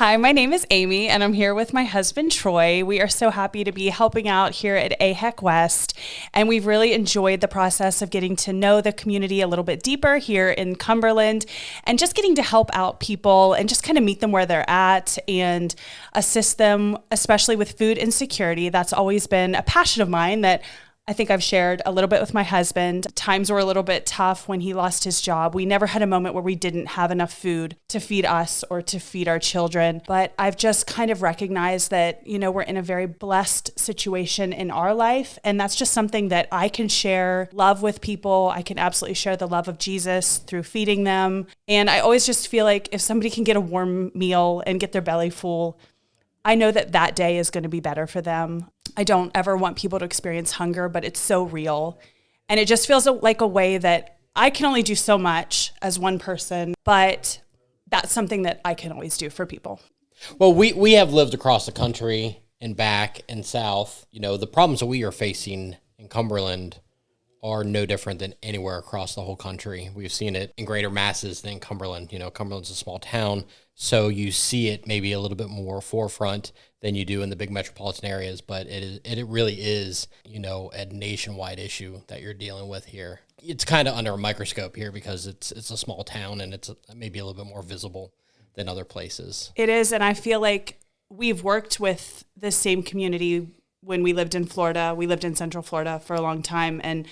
Hi, my name is Amy, and I'm here with my husband, Troy. We are so happy to be helping out here at AHEC West, and we've really enjoyed the process of getting to know the community a little bit deeper here in Cumberland, and just getting to help out people and just kind of meet them where they're at and assist them, especially with food insecurity. That's always been a passion of mine that I think I've shared a little bit with my husband. Times were a little bit tough when he lost his job. We never had a moment where we didn't have enough food to feed us or to feed our children. But I've just kind of recognized that, we're in a very blessed situation in our life. And that's just something that I can share love with people. I can absolutely share the love of Jesus through feeding them. And I always just feel like if somebody can get a warm meal and get their belly full, I know that that day is going to be better for them. I don't ever want people to experience hunger, but it's so real. And it just feels like a way that I can only do so much as one person, but that's something that I can always do for people. Well, we have lived across the country and back and south. The problems that we are facing in Cumberland are no different than anywhere across the whole country. We've seen it in greater masses than Cumberland. Cumberland's a small town, so you see it maybe a little bit more forefront than you do in the big metropolitan areas, but it really is, a nationwide issue that you're dealing with here. It's kind of under a microscope here because it's a small town and it's maybe a little bit more visible than other places. It is, and I feel like we've worked with the same community when we lived in Florida. We lived in Central Florida for a long time, and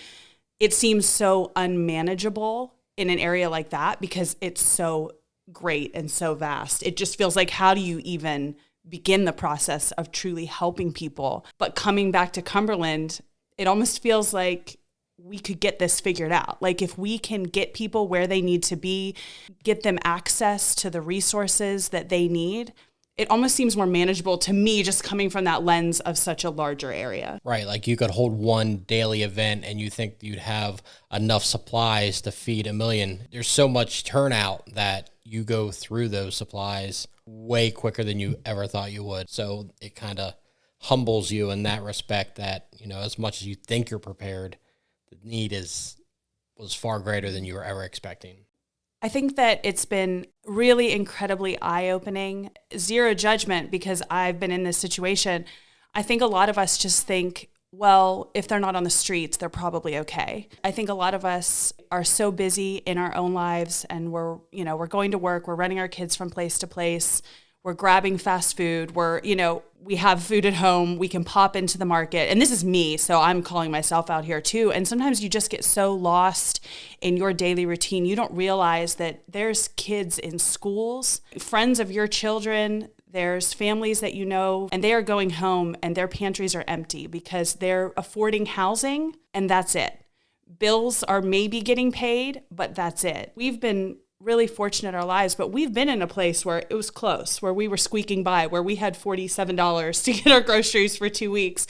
it seems so unmanageable in an area like that because it's so great and so vast. It just feels like, how do you even begin the process of truly helping people? But coming back to Cumberland, it almost feels like we could get this figured out. Like if we can get people where they need to be, get them access to the resources that they need, it almost seems more manageable to me just coming from that lens of such a larger area. Right, like you could hold one daily event and you think you'd have enough supplies to feed 1 million. There's so much turnout that you go through those supplies way quicker than you ever thought you would. So it kind of humbles you in that respect that, as much as you think you're prepared, the need was far greater than you were ever expecting. I think that it's been really incredibly eye-opening. Zero judgment because I've been in this situation. I think a lot of us just think, well, if they're not on the streets, they're probably okay. I think a lot of us are so busy in our own lives and we're going to work, we're running our kids from place to place, we're grabbing fast food, we have food at home, we can pop into the market. And this is me, so I'm calling myself out here too. And sometimes you just get so lost in your daily routine, you don't realize that there's kids in schools, friends of your children, there's families that and they are going home and their pantries are empty because they're affording housing and that's it. Bills are maybe getting paid, but that's it. We've been really fortunate in our lives, but we've been in a place where it was close, where we were squeaking by, where we had $47 to get our groceries for 2 weeks.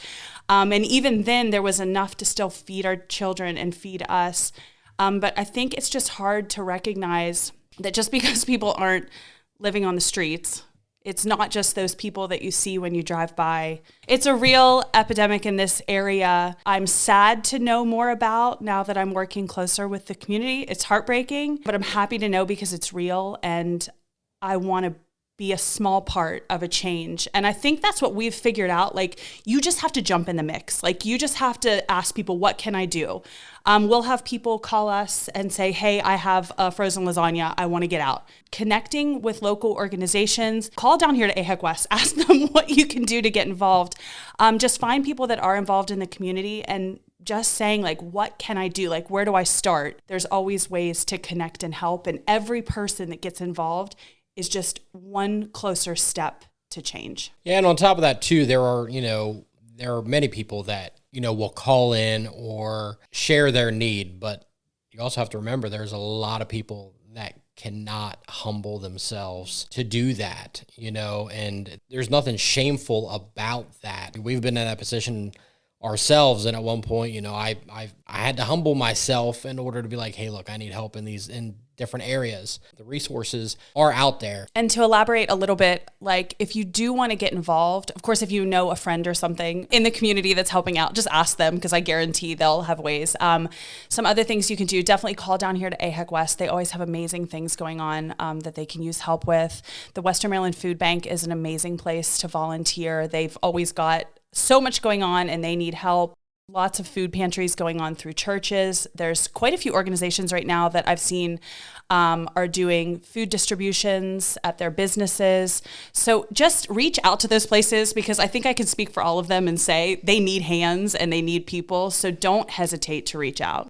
And even then there was enough to still feed our children and feed us. But I think it's just hard to recognize that just because people aren't living on the streets, it's not just those people that you see when you drive by. It's a real epidemic in this area. I'm sad to know more about now that I'm working closer with the community. It's heartbreaking, but I'm happy to know because it's real and I want to be a small part of a change. And I think that's what we've figured out. Like, you just have to jump in the mix. Like, you just have to ask people, what can I do? We'll have people call us and say, hey, I have a frozen lasagna. I want to get out. Connecting with local organizations, call down here to AHEC West, ask them what you can do to get involved. Just find people that are involved in the community and just saying, like, what can I do? Like, where do I start? There's always ways to connect and help. And every person that gets involved is just one closer step to change. Yeah, and on top of that too, there are many people that, will call in or share their need, but you also have to remember there's a lot of people that cannot humble themselves to do that, and there's nothing shameful about that. We've been in that position ourselves. And at one point, I had to humble myself in order to be like, hey, look, I need help in different areas. The resources are out there. And to elaborate a little bit, like if you do want to get involved, of course, if you know a friend or something in the community that's helping out, just ask them because I guarantee they'll have ways. Some other things you can do, definitely call down here to AHEC West. They always have amazing things going on that they can use help with. The Western Maryland Food Bank is an amazing place to volunteer. They've always got so much going on and they need help. Lots of food pantries going on through churches. There's quite a few organizations right now that I've seen are doing food distributions at their businesses. So just reach out to those places because I think I can speak for all of them and say they need hands and they need people. So don't hesitate to reach out.